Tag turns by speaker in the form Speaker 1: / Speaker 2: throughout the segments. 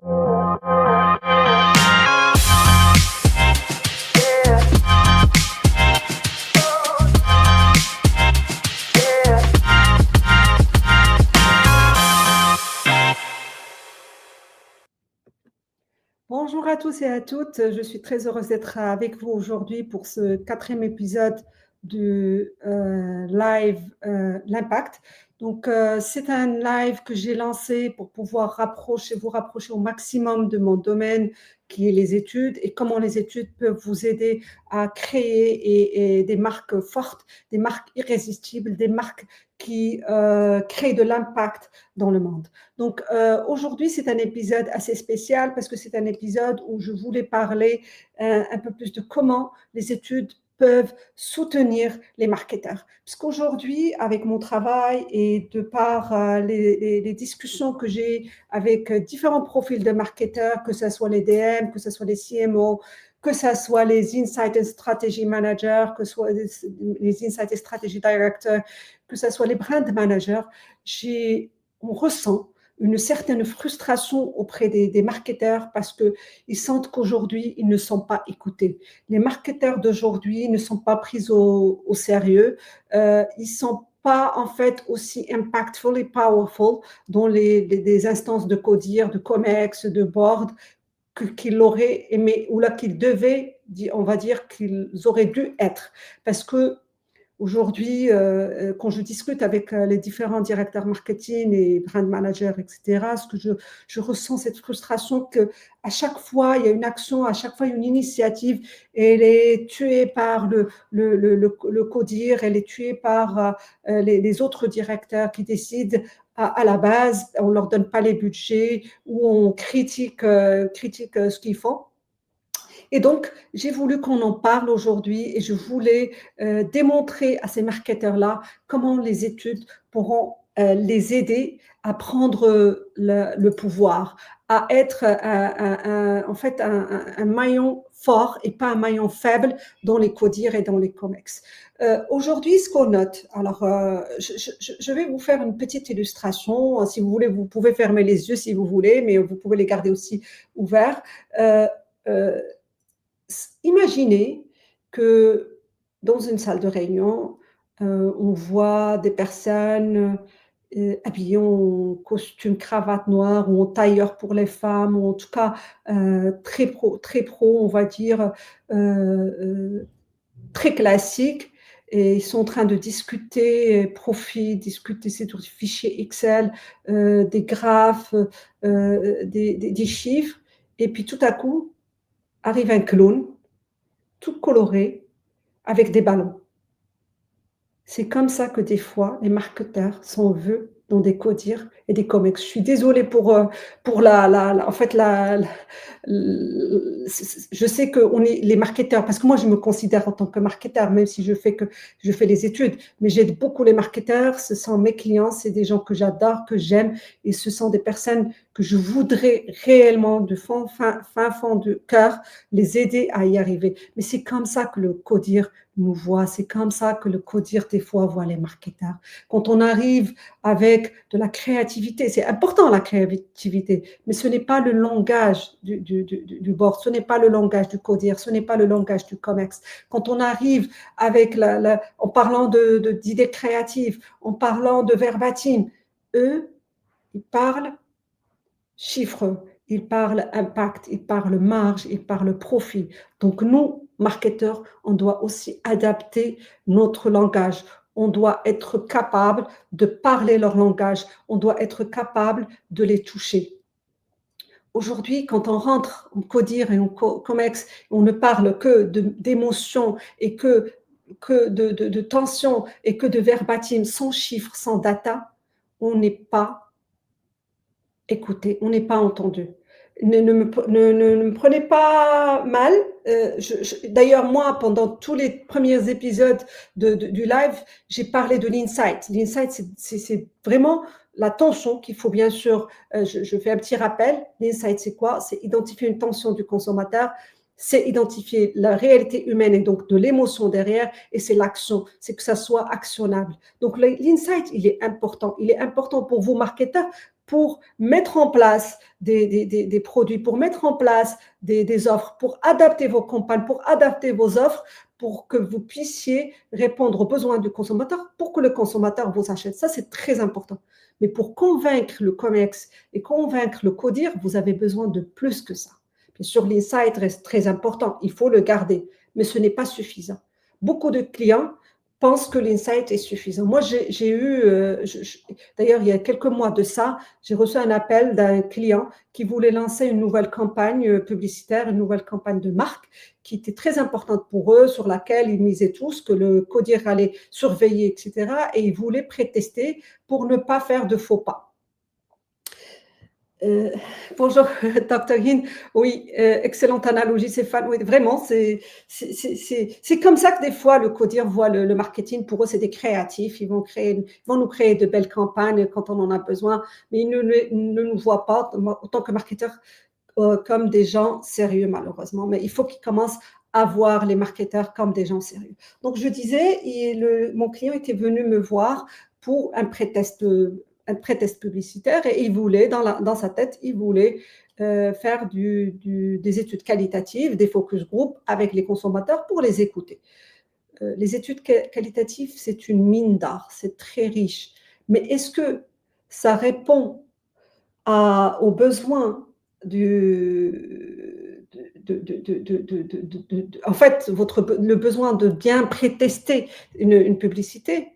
Speaker 1: Bonjour à tous et à toutes, je suis très heureuse d'être avec vous aujourd'hui pour ce 4e épisode du live L'Impact. Donc, c'est un live que j'ai lancé pour pouvoir vous rapprocher au maximum de mon domaine qui est les études et comment les études peuvent vous aider à créer des marques fortes, des marques irrésistibles, des marques qui créent de l'impact dans le monde. Donc, aujourd'hui, c'est un épisode assez spécial parce que c'est un épisode où je voulais parler un peu plus de comment les études peuvent soutenir les marketeurs. Parce qu'aujourd'hui, avec mon travail et de par les discussions que j'ai avec différents profils de marketeurs, que ce soit les DM, que ce soit les CMO, que ce soit les Insight and Strategy Managers, que ce soit les Insight and Strategy Directors, que ce soit les Brand Managers, on ressent une certaine frustration auprès des marketeurs parce qu'ils sentent qu'aujourd'hui, ils ne sont pas écoutés. Les marketeurs d'aujourd'hui ne sont pas pris au sérieux. Ils ne sont pas en fait aussi impactful et powerful dans les instances de CODIR, de COMEX, de board qu'ils l'auraient aimé ou là qu'ils devaient, on va dire qu'ils auraient dû être. Parce que aujourd'hui, quand je discute avec les différents directeurs marketing et brand managers, etc., ce que je ressens cette frustration que à chaque fois il y a une action, à chaque fois il y a une initiative, et elle est tuée par le CODIR, elle est tuée par les autres directeurs qui décident à la base, on ne leur donne pas les budgets ou on critique ce qu'ils font. Et donc, j'ai voulu qu'on en parle aujourd'hui et je voulais démontrer à ces marketeurs-là comment les études pourront les aider à prendre le pouvoir, à être en fait un maillon fort et pas un maillon faible dans les CODIR et dans les COMEX. Aujourd'hui, ce qu'on note, alors je vais vous faire une petite illustration. Si vous voulez, vous pouvez fermer les yeux si vous voulez, mais vous pouvez les garder aussi ouverts. Euh, Imaginez que dans une salle de réunion, on voit des personnes habillées en costume cravate noire ou en tailleur pour les femmes, ou en tout cas très pro, on va dire, très classique. Et ils sont en train de discuter profit, discuter sur des fichiers Excel, des graphes, des chiffres. Et puis tout à coup, arrive un clown tout coloré, avec des ballons. C'est comme ça que des fois, les marketeurs sont vus dans des CODIR et des COMEX. Je suis désolée pour en fait, je sais qu'on est les marketeurs, parce que moi, je me considère en tant que marketeur, même si je fais les études, mais j'aide beaucoup les marketeurs. Ce sont mes clients, c'est des gens que j'adore, que j'aime, et ce sont des personnes que je voudrais réellement, de fin fond de cœur, les aider à y arriver. Mais c'est comme ça que le CODIR nous voit, c'est comme ça que le CODIR, des fois, voit les marketeurs. Quand on arrive avec de la créativité, c'est important la créativité, mais ce n'est pas le langage du board, ce n'est pas le langage du CODIR, ce n'est pas le langage du COMEX. Quand on arrive avec en parlant d'idées créatives, en parlant de verbatim, eux, ils parlent chiffres, ils parlent impact, ils parlent marge, ils parlent profit. Donc nous, marketeurs, on doit aussi adapter notre langage. On doit être capable de parler leur langage. On doit être capable de les toucher. Aujourd'hui, quand on rentre en CODIR et en COMEX, on ne parle que d'émotions et que de tension et que de verbatim, sans chiffres, sans data. On n'est pas écoutez, on n'est pas entendu. Ne me prenez pas mal. D'ailleurs, moi, pendant tous les premiers épisodes du live, j'ai parlé de l'insight. L'insight, c'est vraiment la tension qu'il faut bien sûr, je fais un petit rappel. L'insight, c'est quoi? C'est identifier une tension du consommateur. c'est identifier la réalité humaine et donc de l'émotion derrière, et c'est l'action, c'est que ça soit actionnable. Donc l'insight, il est important. Il est important pour vous, marketeurs, pour mettre en place des produits, pour mettre en place des offres, pour adapter vos campagnes, pour adapter vos offres, pour que vous puissiez répondre aux besoins du consommateur, pour que le consommateur vous achète. Ça, c'est très important. Mais pour convaincre le COMEX et convaincre le CODIR, vous avez besoin de plus que ça. Bien sûr, l'insight reste très important, il faut le garder, mais ce n'est pas suffisant. Beaucoup de clients pensent que l'insight est suffisant. Moi, j'ai eu, d'ailleurs, il y a quelques mois de ça, j'ai reçu un appel d'un client qui voulait lancer une nouvelle campagne publicitaire, une nouvelle campagne de marque qui était très importante pour eux, sur laquelle ils misaient tous, que le CODIR allait surveiller, etc. Et ils voulaient prétester pour ne pas faire de faux pas. Euh, bonjour, Dr. Hin. Oui, excellente analogie, Stéphane. Oui, vraiment, c'est comme ça que des fois le CODIR voit le marketing. Pour eux, c'est des créatifs. Ils vont nous créer de belles campagnes quand on en a besoin, mais ils ne nous voient pas, en tant que marketeurs, comme des gens sérieux, malheureusement. Mais il faut qu'ils commencent à voir les marketeurs comme des gens sérieux. Donc, je disais, mon client était venu me voir pour un pré-test publicitaire et il voulait, dans sa tête, il voulait faire des études qualitatives, des focus group avec les consommateurs pour les écouter. Les études qualitatives, c'est une mine d'art, c'est très riche. Mais est-ce que ça répond aux besoins en fait, le besoin de bien prétester une publicité?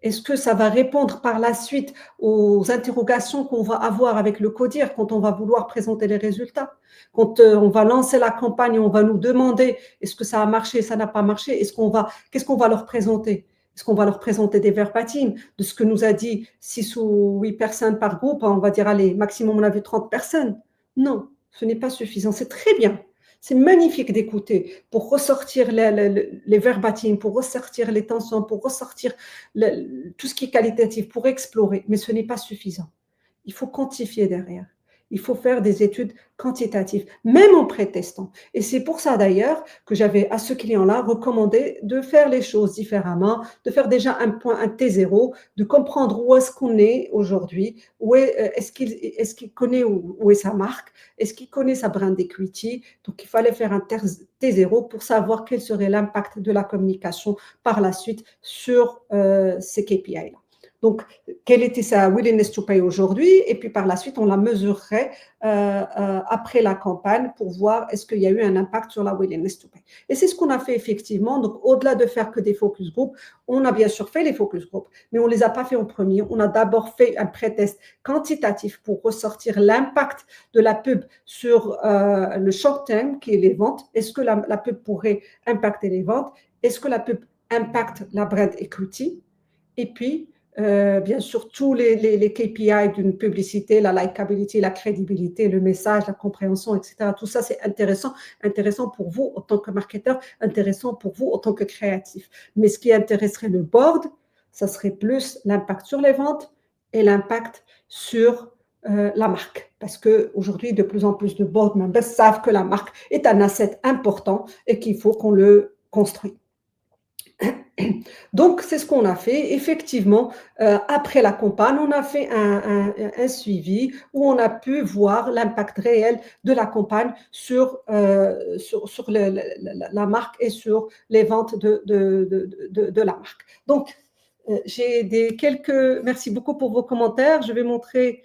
Speaker 1: Est-ce que ça va répondre par la suite aux interrogations qu'on va avoir avec le CODIR quand on va vouloir présenter les résultats? Quand on va lancer la campagne, on va nous demander est-ce que ça a marché, ça n'a pas marché, qu'est-ce qu'on va leur présenter? Est-ce qu'on va leur présenter des verbatims de ce que nous a dit 6 ou 8 personnes par groupe? On va dire, allez, maximum, on a vu 30 personnes. Non, ce n'est pas suffisant. C'est très bien. C'est magnifique d'écouter pour ressortir les verbatims, pour ressortir les tensions, pour ressortir tout ce qui est qualitatif, pour explorer. Mais ce n'est pas suffisant. Il faut quantifier derrière. Il faut faire des études quantitatives, même en pré-testant. Et c'est pour ça d'ailleurs que j'avais à ce client-là recommandé de faire les choses différemment, de faire déjà un point, un T0, de comprendre où est-ce qu'on est aujourd'hui, est-ce qu'il connaît où est sa marque, est-ce qu'il connaît sa brand equity. Donc il fallait faire un T0 pour savoir quel serait l'impact de la communication par la suite sur ces KPI-là. Donc, quelle était sa willingness to pay aujourd'hui, et puis par la suite, on la mesurerait après la campagne pour voir est-ce qu'il y a eu un impact sur la willingness to pay. Et c'est ce qu'on a fait effectivement. Donc, au-delà de faire que des focus group, on a bien sûr fait les focus group, mais on ne les a pas fait en premier. On a d'abord fait un pré-test quantitatif pour ressortir l'impact de la pub sur le short term, qui est les ventes. Est-ce que la pub pourrait impacter les ventes? Est-ce que la pub impacte la brand equity? Et puis, bien sûr, tous les KPI d'une publicité, la likability, la crédibilité, le message, la compréhension, etc. Tout ça, c'est intéressant pour vous en tant que marketeur, intéressant pour vous en tant que créatif. Mais ce qui intéresserait le board, ça serait plus l'impact sur les ventes et l'impact sur la marque. Parce qu'aujourd'hui, de plus en plus de board members savent que la marque est un asset important et qu'il faut qu'on le construise. Donc, c'est ce qu'on a fait. Effectivement, après la campagne, on a fait un suivi où on a pu voir l'impact réel de la campagne sur la marque et sur les ventes de la marque. Donc, merci beaucoup pour vos commentaires. Je vais montrer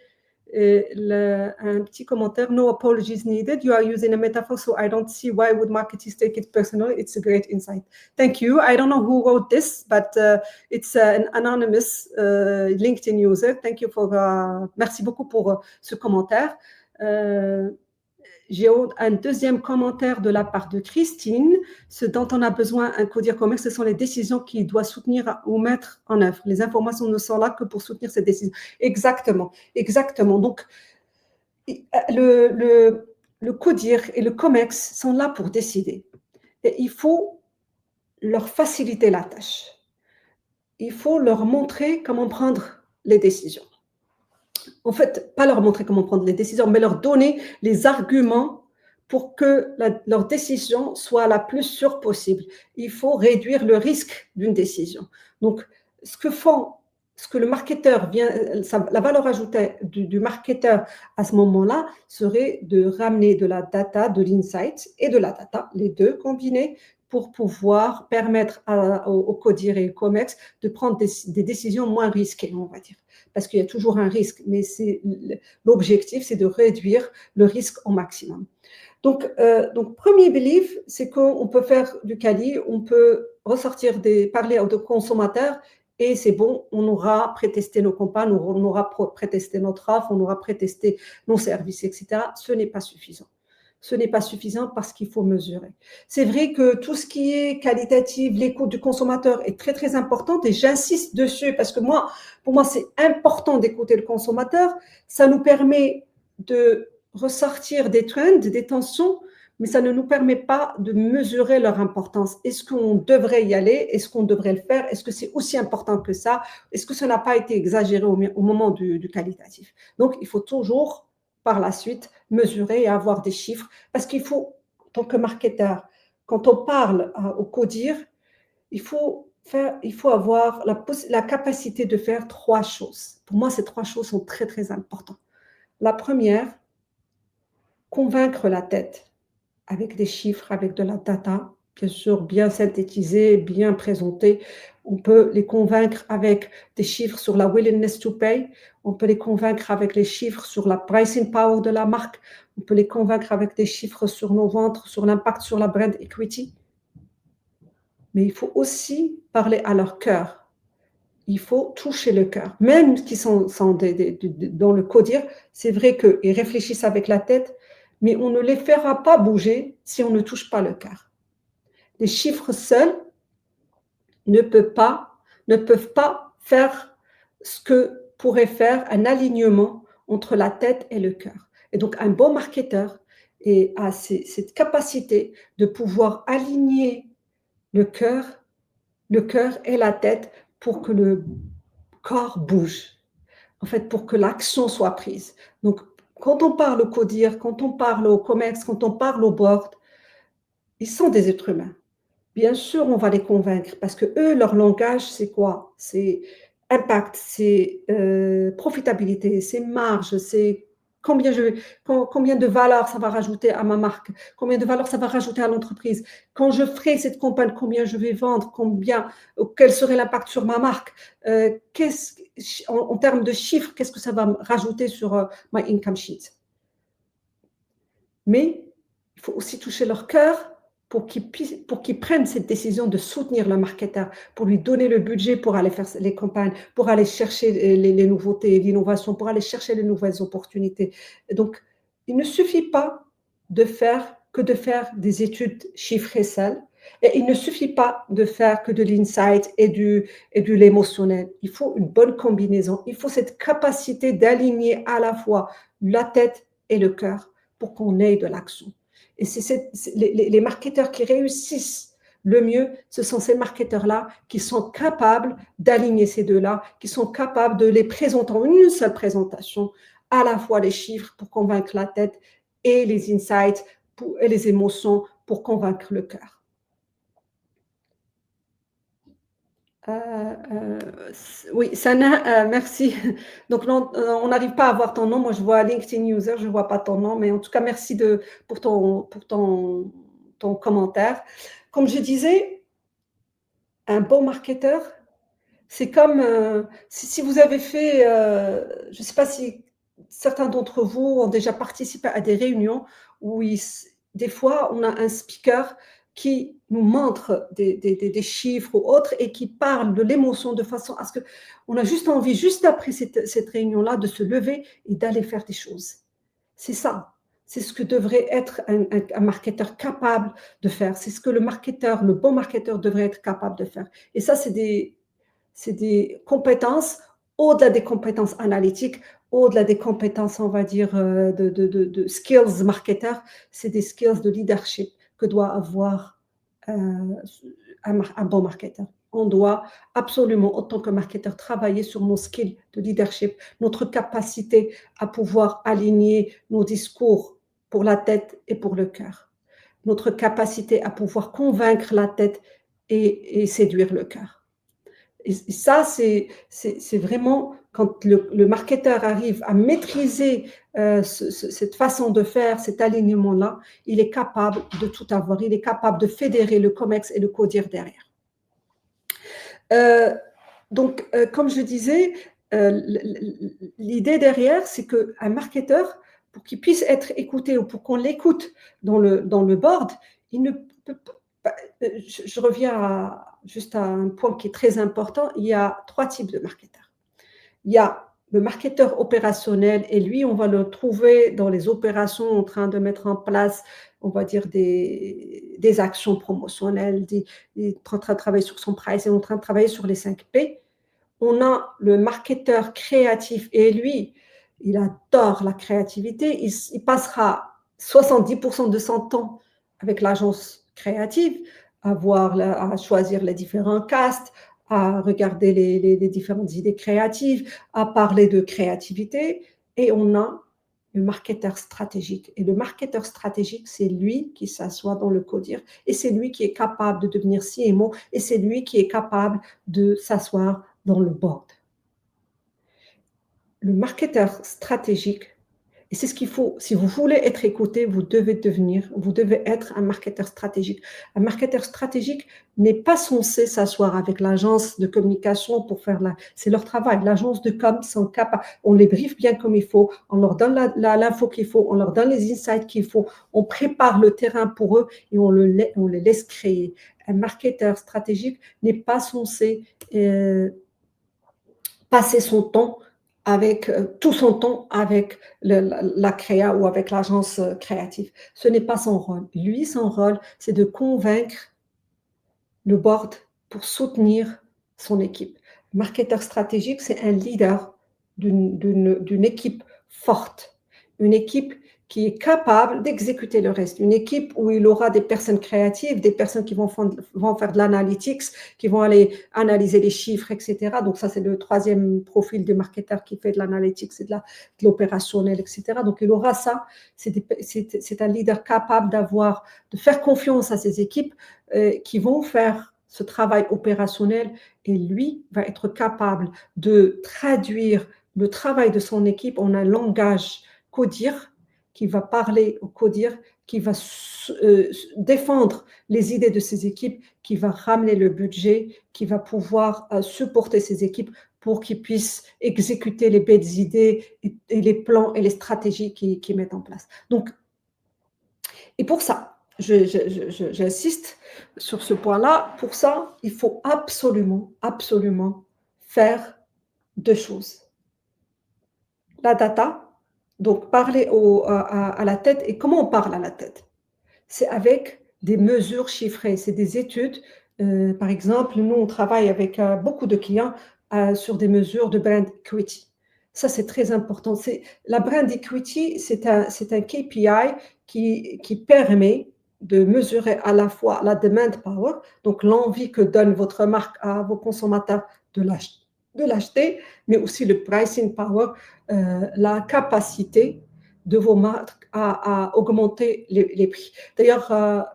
Speaker 1: un petit commentaire. No apologies needed. You are using a metaphor, so I don't see why would marketers take it personally. It's a great insight. Thank you. I don't know who wrote this, but it's an anonymous LinkedIn user. Thank you merci beaucoup pour ce commentaire. J'ai un deuxième commentaire de la part de Christine. Ce dont on a besoin, un CODIR Commerce, ce sont les décisions qu'il doit soutenir ou mettre en œuvre. Les informations ne sont là que pour soutenir ces décisions. Exactement, exactement. Donc, le CODIR et le COMEX sont là pour décider. Et il faut leur faciliter la tâche. Il faut leur montrer comment prendre les décisions. En fait, pas leur montrer comment prendre les décisions, mais leur donner les arguments pour que leur décision soit la plus sûre possible. Il faut réduire le risque d'une décision. Donc, ce que font, ce que le marketeur vient, la valeur ajoutée du marketeur à ce moment-là serait de ramener de la data, de l'insight et de la data, les deux combinés, pour pouvoir permettre aux codir et aux COMEX de prendre des décisions moins risquées, on va dire. Parce qu'il y a toujours un risque, mais l'objectif, c'est de réduire le risque au maximum. Donc premier belief, c'est qu'on peut faire du quali, on peut parler aux consommateurs et c'est bon, on aura prétesté nos campagnes, on aura prétesté notre offre, on aura prétesté nos services, etc. Ce n'est pas suffisant. Ce n'est pas suffisant parce qu'il faut mesurer. C'est vrai que tout ce qui est qualitatif, l'écoute du consommateur est très, très importante et j'insiste dessus parce que pour moi, c'est important d'écouter le consommateur. Ça nous permet de ressortir des trends, des tensions, mais ça ne nous permet pas de mesurer leur importance. Est-ce qu'on devrait y aller? Est-ce qu'on devrait le faire? Est-ce que c'est aussi important que ça? Est-ce que ça n'a pas été exagéré au moment du qualitatif? Donc, il faut toujours, par la suite, mesurer et avoir des chiffres, parce qu'il faut, en tant que marketeur, quand on parle au codir, il faut avoir la capacité de faire trois choses. Pour moi, ces trois choses sont très, très importantes. La première, convaincre la tête avec des chiffres, avec de la data, bien sûr, bien synthétisée, bien présentée. On peut les convaincre avec des chiffres sur la willingness to pay. On peut les convaincre avec les chiffres sur la pricing power de la marque. On peut les convaincre avec des chiffres sur nos ventes, sur l'impact sur la brand equity. Mais il faut aussi parler à leur cœur. Il faut toucher le cœur. Même qui sont dans le codir, c'est vrai qu'ils réfléchissent avec la tête, mais on ne les fera pas bouger si on ne touche pas le cœur. Les chiffres seuls ne peuvent pas faire ce que pourrait faire un alignement entre la tête et le cœur. Et donc, un bon marketeur a cette capacité de pouvoir aligner le cœur et la tête pour que le corps bouge, en fait, pour que l'action soit prise. Donc, quand on parle au codir, quand on parle au commerce, quand on parle au board, ils sont des êtres humains. Bien sûr, on va les convaincre parce que eux, leur langage, c'est quoi? C'est impact, c'est profitabilité, c'est marge, c'est combien de valeur ça va rajouter à ma marque, combien de valeur ça va rajouter à l'entreprise. Quand je ferai cette campagne, combien je vais vendre, quel serait l'impact sur ma marque, en termes de chiffres, qu'est-ce que ça va me rajouter sur my income sheet. Mais il faut aussi toucher leur cœur pour qu'ils prennent cette décision de soutenir le marketeur, pour lui donner le budget pour aller faire les campagnes, pour aller chercher les nouveautés, l'innovation, pour aller chercher les nouvelles opportunités. Et donc, il ne suffit pas de faire des études chiffrées seules, et il ne suffit pas de faire que de l'insight et de l'émotionnel. Il faut une bonne combinaison. Il faut cette capacité d'aligner à la fois la tête et le cœur pour qu'on ait de l'action. Et les marketeurs qui réussissent le mieux, ce sont ces marketeurs-là qui sont capables d'aligner ces deux-là, qui sont capables de les présenter en une seule présentation, à la fois les chiffres pour convaincre la tête et les insights et les émotions pour convaincre le cœur. Oui, Sana, merci. Donc, non, on n'arrive pas à voir ton nom. Moi, je vois LinkedIn User, je ne vois pas ton nom. Mais en tout cas, merci pour ton commentaire. Comme je disais, un bon marketeur, c'est comme si vous avez fait, je ne sais pas si certains d'entre vous ont déjà participé à des réunions où des fois, on a un speaker qui nous montre des chiffres ou autres et qui parle de l'émotion de façon à ce qu'on a juste envie, juste après cette réunion-là, de se lever et d'aller faire des choses. C'est ça. C'est ce que devrait être un marketeur capable de faire. C'est ce que le bon marketeur devrait être capable de faire. Et ça, c'est des compétences au-delà des compétences analytiques, au-delà des compétences, on va dire, de skills marketeur, c'est des skills de leadership que doit avoir un bon marketeur. On doit absolument, en tant que marketeur, travailler sur nos skills de leadership, notre capacité à pouvoir aligner nos discours pour la tête et pour le cœur. Notre capacité à pouvoir convaincre la tête et séduire le cœur. Et ça, c'est vraiment quand le marketeur arrive à maîtriser cette façon de faire, cet alignement-là, il est capable de tout avoir. Il est capable de fédérer le COMEX et le CODIR derrière. Donc, comme je disais, l'idée derrière, c'est qu'un marketeur, pour qu'il puisse être écouté ou pour qu'on l'écoute dans le board, il ne peut pas. Je reviens juste à un point qui est très important. Il y a 3 types de marketeurs. Il y a le marketeur opérationnel, et lui, on va le trouver dans les opérations en train de mettre en place, on va dire, des actions promotionnelles, il est en train de travailler sur son price, il est en train de travailler sur les 5 P. On a le marketeur créatif, et lui, il adore la créativité, il passera 70% de son temps avec l'agence créative, à choisir les différents castes, à regarder les différentes idées créatives, à parler de créativité, et on a le marketeur stratégique. Et le marketeur stratégique, c'est lui qui s'assoit dans le CODIR, et c'est lui qui est capable de devenir CMO, et c'est lui qui est capable de s'asseoir dans le board. Le marketeur stratégique, et c'est ce qu'il faut, si vous voulez être écouté, vous devez être un marketeur stratégique. Un marketeur stratégique n'est pas censé s'asseoir avec l'agence de communication pour faire c'est leur travail. L'agence de com sont capables, on les briefe bien comme il faut, on leur donne l'info qu'il faut, on leur donne les insights qu'il faut, on prépare le terrain pour eux et on les laisse créer. Un marketeur stratégique n'est pas censé passer son temps avec tout son temps avec la créa ou avec l'agence créative. Ce n'est pas son rôle. Lui, son rôle, c'est de convaincre le board pour soutenir son équipe. Marketeur stratégique, c'est un leader d'une équipe forte, une équipe qui est capable d'exécuter le reste, une équipe où il aura des personnes créatives, des personnes qui vont faire de l'analytics, qui vont aller analyser les chiffres, etc. Donc ça, c'est le 3e profil du marketeur qui fait de l'analytics et de l'opérationnel, etc. Donc il aura ça. C'est un leader capable de faire confiance à ses équipes qui vont faire ce travail opérationnel, et lui va être capable de traduire le travail de son équipe en un langage CODIR, qui va parler au CODIR, qui va défendre les idées de ses équipes, qui va ramener le budget, qui va pouvoir supporter ses équipes pour qu'ils puissent exécuter les belles idées et les plans et les stratégies qu'ils mettent en place. Donc, et pour ça, j'insiste sur ce point-là. Pour ça, il faut absolument, absolument faire 2 choses. La data, donc parler à la tête. Et comment on parle à la tête? C'est avec des mesures chiffrées, c'est des études. Par exemple, nous, on travaille avec beaucoup de clients sur des mesures de brand equity. Ça, c'est très important. La brand equity, c'est un KPI qui permet de mesurer à la fois la demand power, donc l'envie que donne votre marque à vos consommateurs de l'acheter, mais aussi le pricing power, la capacité de vos marques à augmenter les prix. D'ailleurs,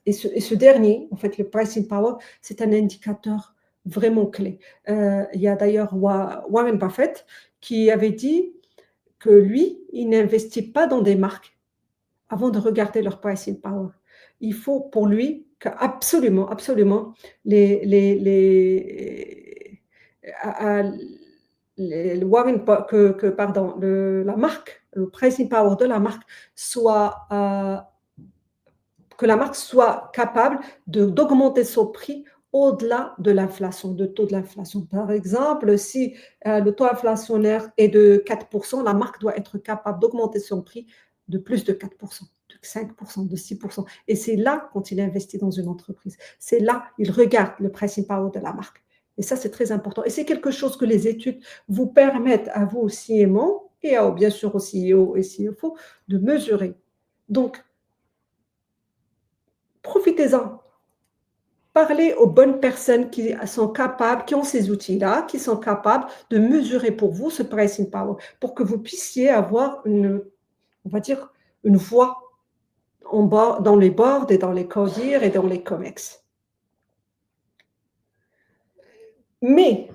Speaker 1: et ce dernier, en fait, le pricing power, c'est un indicateur vraiment clé. Il y a d'ailleurs Warren Buffett qui avait dit que lui, il n'investit pas dans des marques avant de regarder leur pricing power. Il faut pour lui qu'absolument, absolument, la marque, le pricing power de la marque soit que la marque soit capable d'augmenter son prix au-delà de l'inflation, de taux de l'inflation. Par exemple, si le taux inflationnaire est de 4%, la marque doit être capable d'augmenter son prix de plus de 4%, de 5%, de 6%. Et c'est là, quand il investit dans une entreprise, c'est là, il regarde le pricing power de la marque. Et ça, c'est très important. Et c'est quelque chose que les études vous permettent à vous, CMO, et bien sûr au CEO et CFO, de mesurer. Donc, profitez-en. Parlez aux bonnes personnes qui sont capables, qui ont ces outils-là, qui sont capables de mesurer pour vous ce pricing power, pour que vous puissiez avoir on va dire, une voix dans les boards et dans les CODIR et dans les COMEX. Mais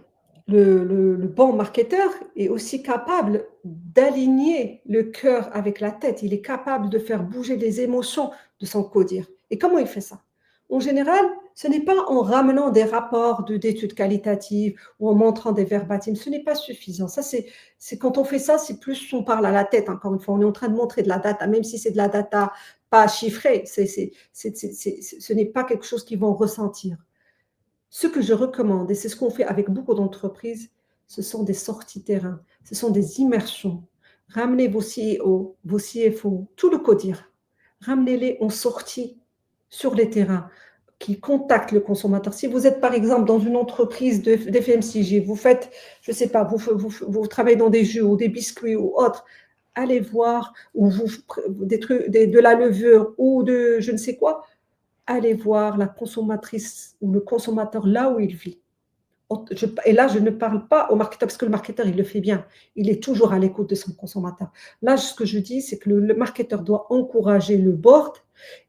Speaker 1: le bon marketeur est aussi capable d'aligner le cœur avec la tête. Il est capable de faire bouger les émotions de son codir. Et comment il fait ça? En général, ce n'est pas en ramenant des rapports d'études qualitatives ou en montrant des verbatims. Ce n'est pas suffisant. Ça, c'est quand on fait ça, c'est plus on parle à la tête. Encore une fois, on est en train de montrer de la data, même si c'est de la data pas chiffrée. Ce n'est pas quelque chose qu'ils vont ressentir. Ce que je recommande, et c'est ce qu'on fait avec beaucoup d'entreprises, ce sont des sorties terrain, ce sont des immersions. Ramenez vos CEO, vos CFO, tout le CODIR, ramenez-les en sortie sur les terrains qui contactent le consommateur. Si vous êtes par exemple dans une entreprise d'FMCG, vous faites, je ne sais pas, vous travaillez dans des jus ou des biscuits ou autres, allez voir, ou de la levure ou de je ne sais quoi, allez voir la consommatrice ou le consommateur là où il vit. Et là, je ne parle pas au marketeur, parce que le marketeur, il le fait bien. Il est toujours à l'écoute de son consommateur. Là, ce que je dis, c'est que le marketeur doit encourager le board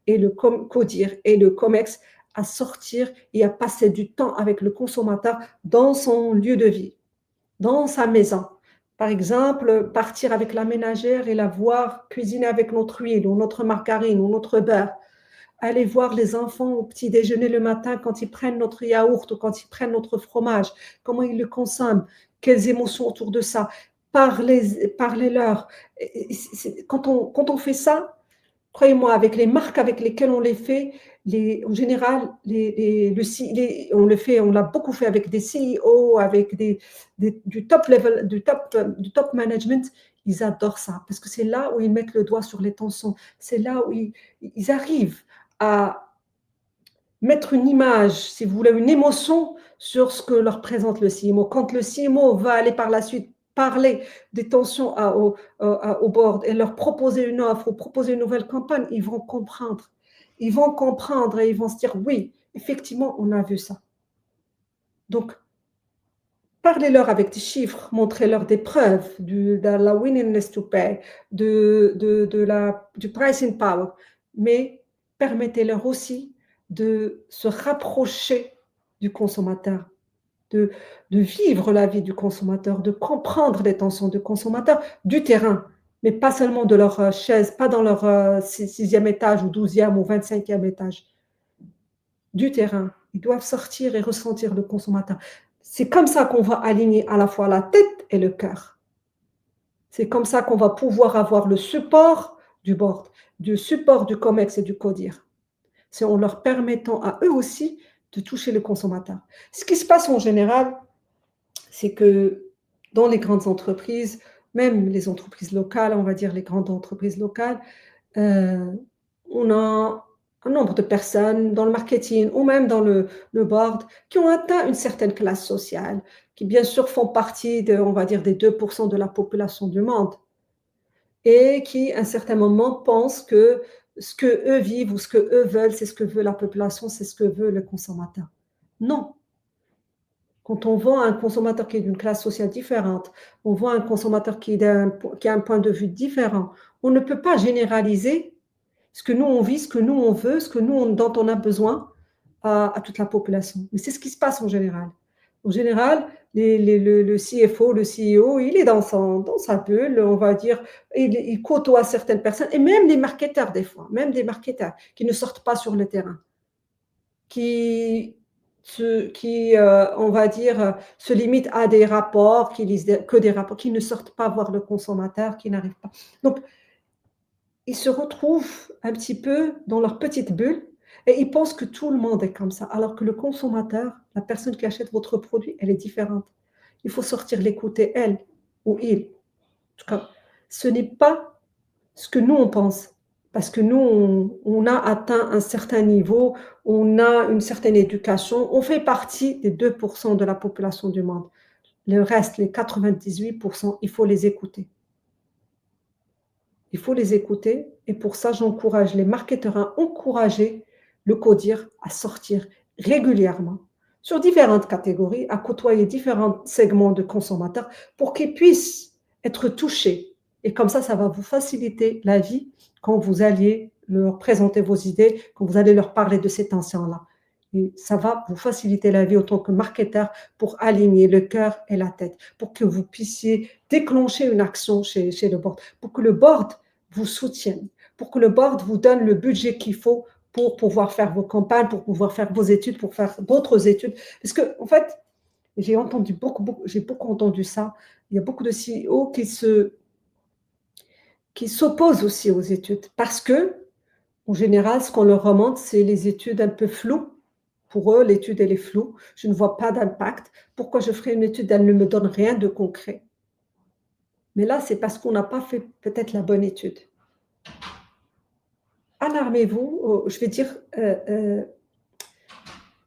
Speaker 1: et le CODIR et le COMEX à sortir et à passer du temps avec le consommateur dans son lieu de vie, dans sa maison. Par exemple, partir avec la ménagère et la voir cuisiner avec notre huile ou notre margarine ou notre beurre. Aller voir les enfants au petit déjeuner le matin quand ils prennent notre yaourt ou quand ils prennent notre fromage, comment ils le consomment, quelles émotions autour de ça. Parlez-leur. Quand on fait ça, croyez-moi, avec les marques avec lesquelles on les fait, en général, on le fait, on l'a beaucoup fait avec des CEO, avec du top level, du top management. Ils adorent ça parce que c'est là où ils mettent le doigt sur les tensions. C'est là où ils arrivent à mettre une image, si vous voulez, une émotion sur ce que leur présente le CMO. Quand le CMO va aller par la suite parler des tensions au board et leur proposer une offre ou proposer une nouvelle campagne, ils vont comprendre. Ils vont comprendre et ils vont se dire, oui, effectivement, on a vu ça. Donc, parlez-leur avec des chiffres, montrez-leur des preuves de la willingness to pay, du pricing power, mais permettez-leur aussi de se rapprocher du consommateur, de, de vivre la vie du consommateur, de comprendre les tensions du consommateur, du terrain, mais pas seulement de leur chaise, pas dans leur sixième étage ou 12e ou 25e étage, du terrain. Ils doivent sortir et ressentir le consommateur. C'est comme ça qu'on va aligner à la fois la tête et le cœur. C'est comme ça qu'on va pouvoir avoir le support du board, du support du COMEX et du CODIR. C'est en leur permettant à eux aussi de toucher le consommateur. Ce qui se passe en général, c'est que dans les grandes entreprises, même les entreprises locales, on va dire les grandes entreprises locales, on a un nombre de personnes dans le marketing ou même dans le board qui ont atteint une certaine classe sociale, qui bien sûr font partie on va dire, des 2% de la population du monde et qui, à un certain moment, pensent que ce que eux vivent ou ce que eux veulent, c'est ce que veut la population, c'est ce que veut le consommateur. Non. Quand on vend à un consommateur qui est d'une classe sociale différente, on vend à un consommateur qui a un point de vue différent, on ne peut pas généraliser ce que nous on vit, ce que nous on veut, dont on a besoin à toute la population. Mais c'est ce qui se passe en général. En général, le CFO, le CEO, il est dans sa bulle, on va dire, il côtoie certaines personnes, et même les marketeurs des fois, même des marketeurs qui ne sortent pas sur le terrain, qui on va dire, se limitent à des rapports, qui lisent que des rapports, qui ne sortent pas voir le consommateur, qui n'arrivent pas. Donc, ils se retrouvent un petit peu dans leur petite bulle et ils pensent que tout le monde est comme ça, alors que le consommateur, la personne qui achète votre produit, elle est différente. Il faut sortir l'écouter, elle ou il. En tout cas, ce n'est pas ce que nous, on pense. Parce que nous, on a atteint un certain niveau, on a une certaine éducation, on fait partie des 2% de la population du monde. Le reste, les 98%, il faut les écouter. Il faut les écouter et pour ça, j'encourage les marketeurs à encourager le CODIR à sortir régulièrement sur différentes catégories, à côtoyer différents segments de consommateurs pour qu'ils puissent être touchés Et comme ça va vous faciliter la vie quand vous alliez leur présenter vos idées, quand vous allez leur parler de ces tensions-là. Et ça va vous faciliter la vie en tant que marketeur pour aligner le cœur et la tête, pour que vous puissiez déclencher une action chez le board, pour que le board vous soutienne, pour que le board vous donne le budget qu'il faut pour pouvoir faire vos campagnes, pour pouvoir faire vos études, pour faire d'autres études. Parce que, en fait, j'ai beaucoup entendu ça. Il y a beaucoup de CEO qui s'opposent aussi aux études parce que, en général, ce qu'on leur remonte, c'est les études un peu floues. Pour eux, l'étude, elle est floue. Je ne vois pas d'impact. Pourquoi je ferai une étude? Elle ne me donne rien de concret. Mais là, c'est parce qu'on n'a pas fait peut-être la bonne étude. Alarmez-vous, je vais dire,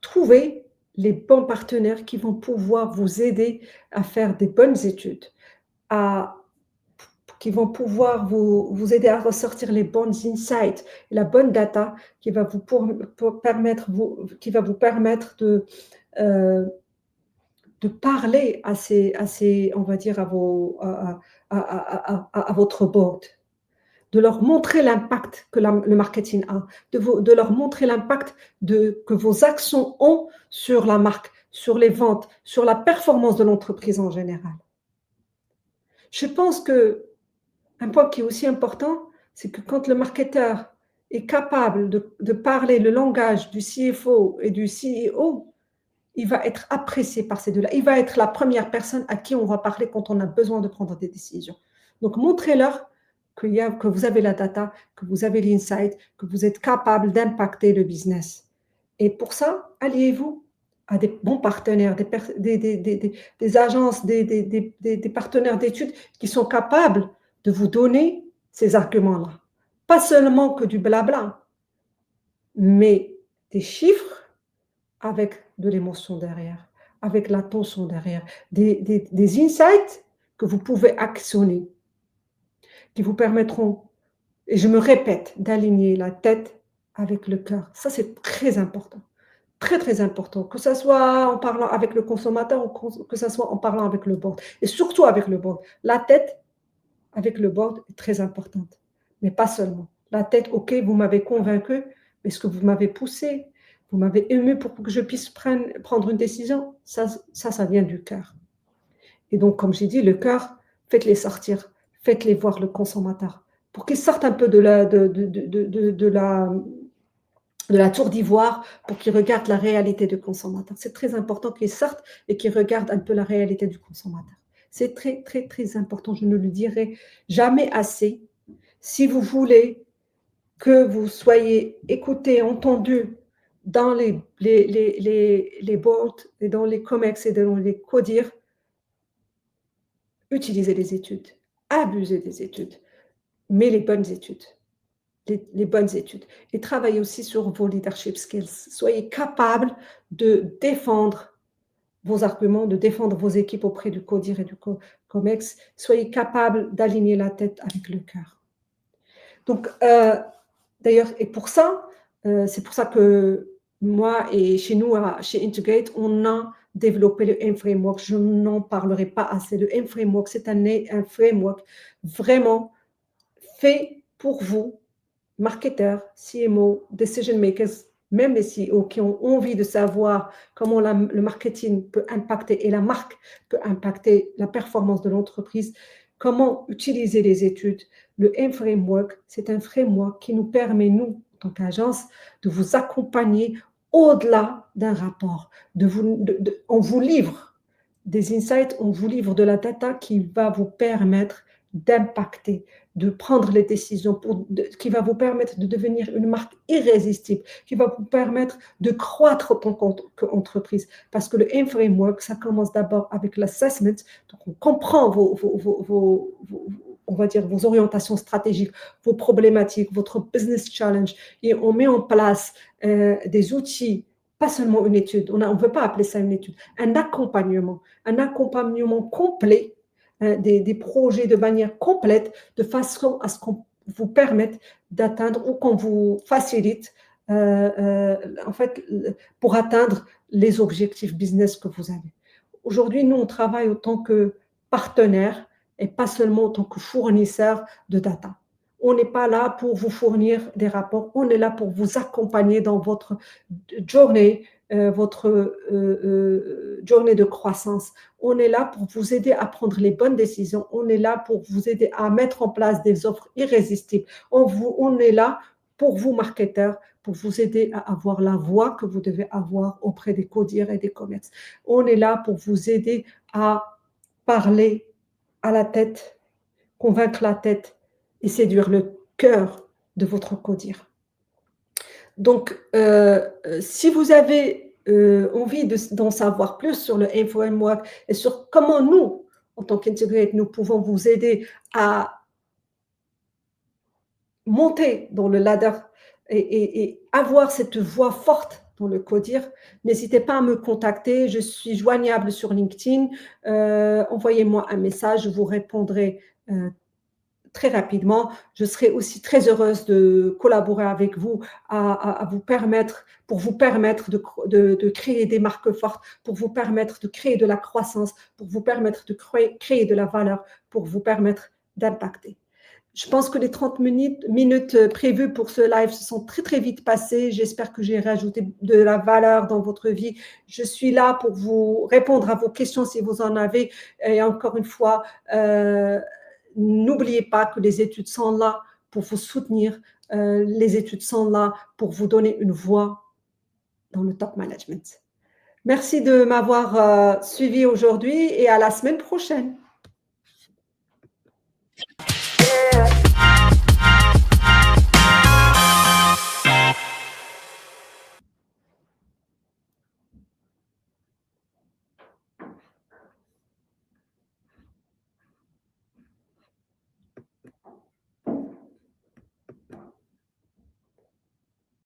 Speaker 1: trouvez les bons partenaires qui vont pouvoir vous aider à faire des bonnes études, à qui vont pouvoir vous aider à ressortir les bonnes insights, la bonne data qui va qui va vous permettre euh, de parler on va dire, à votre board, de leur montrer l'impact que le marketing a, de leur montrer l'impact que vos actions ont sur la marque, sur les ventes, sur la performance de l'entreprise en général. Je pense que un point qui est aussi important, c'est que quand le marketeur est capable de parler le langage du CFO et du CEO, il va être apprécié par ces deux-là. Il va être la première personne à qui on va parler quand on a besoin de prendre des décisions. Donc, montrez-leur que vous avez la data, que vous avez l'insight, que vous êtes capable d'impacter le business. Et pour ça, alliez-vous à des bons partenaires, des agences, des partenaires d'études qui sont capables de vous donner ces arguments-là. Pas seulement que du blabla, mais des chiffres avec de l'émotion derrière, avec l'attention derrière, des insights que vous pouvez actionner, qui vous permettront, et je me répète, d'aligner la tête avec le cœur. Ça, c'est très important. Très, très important, que ce soit en parlant avec le consommateur ou que ce soit en parlant avec le board. Et surtout avec le board. La tête avec le board est très importante, mais pas seulement. La tête, ok, vous m'avez convaincu, mais est-ce que vous m'avez poussé? Vous m'avez ému pour que je puisse prendre une décision? Ça vient du cœur. Et donc, comme j'ai dit, le cœur, faites-les sortir, faites-les voir le consommateur, pour qu'ils sortent un peu de la tour d'ivoire pour qu'ils regardent la réalité du consommateur. C'est très important qu'ils sortent et qu'ils regardent un peu la réalité du consommateur. C'est très, très, très important. Je ne le dirai jamais assez. Si vous voulez que vous soyez écouté, entendu dans les boards et dans les COMEX et dans les CODIR, utilisez les études, abusez des études, mais les bonnes études. Les bonnes études. Et travaillez aussi sur vos leadership skills. Soyez capable de défendre vos arguments, de défendre vos équipes auprès du CODIR et du COMEX. Soyez capable d'aligner la tête avec le cœur. Donc, d'ailleurs, et pour ça, c'est pour ça que moi et chez nous, chez Integrate, on a développé le M-Framework. Je n'en parlerai pas assez. Le M-Framework, c'est un framework vraiment fait pour vous, marketeurs, CMO, decision makers, même les CEO qui ont envie de savoir comment le marketing peut impacter et la marque peut impacter la performance de l'entreprise, comment utiliser les études. Le M-Framework, c'est un framework qui nous permet, nous, en tant qu'agence, de vous accompagner au-delà d'un rapport. On vous livre des insights, on vous livre de la data qui va vous permettre d'impacter, de prendre les décisions qui va vous permettre de devenir une marque irrésistible, qui va vous permettre de croître en tant qu'entreprise. Parce que le M-Framework, ça commence d'abord avec l'assessment, donc on comprend on va dire, vos orientations stratégiques, vos problématiques, votre business challenge, et on met en place des outils, pas seulement une étude, on ne veut pas appeler ça une étude, un accompagnement complet, des projets de manière complète, de façon à ce qu'on vous permette d'atteindre ou qu'on vous facilite en fait, pour atteindre les objectifs business que vous avez. Aujourd'hui, nous, on travaille en tant que partenaire et pas seulement en tant que fournisseur de data. On n'est pas là pour vous fournir des rapports, on est là pour vous accompagner dans votre journée, journée de croissance. On est là pour vous aider à prendre les bonnes décisions. On est là pour vous aider à mettre en place des offres irrésistibles. On est là pour vous, marketeurs, pour vous aider à avoir la voix que vous devez avoir auprès des codires et des commerces. On est là pour vous aider à parler à la tête, convaincre la tête et séduire le cœur de votre codir. Donc, si vous avez envie d'en savoir plus sur le framework et sur comment nous, en tant qu'Integrate, nous pouvons vous aider à monter dans le ladder et avoir cette voix forte dans le codir, n'hésitez pas à me contacter. Je suis joignable sur LinkedIn. Envoyez-moi un message, je vous répondrai très rapidement. Je serai aussi très heureuse de collaborer avec vous pour vous permettre de créer des marques fortes, pour vous permettre de créer de la croissance, pour vous permettre de créer de la valeur, pour vous permettre d'impacter. Je pense que les 30 minutes prévues pour ce live se sont très, très vite passées. J'espère que j'ai rajouté de la valeur dans votre vie. Je suis là pour vous répondre à vos questions si vous en avez. Et encore une fois, n'oubliez pas que les études sont là pour vous soutenir. Les études sont là pour vous donner une voix dans le top management. Merci de m'avoir suivi aujourd'hui et à la semaine prochaine.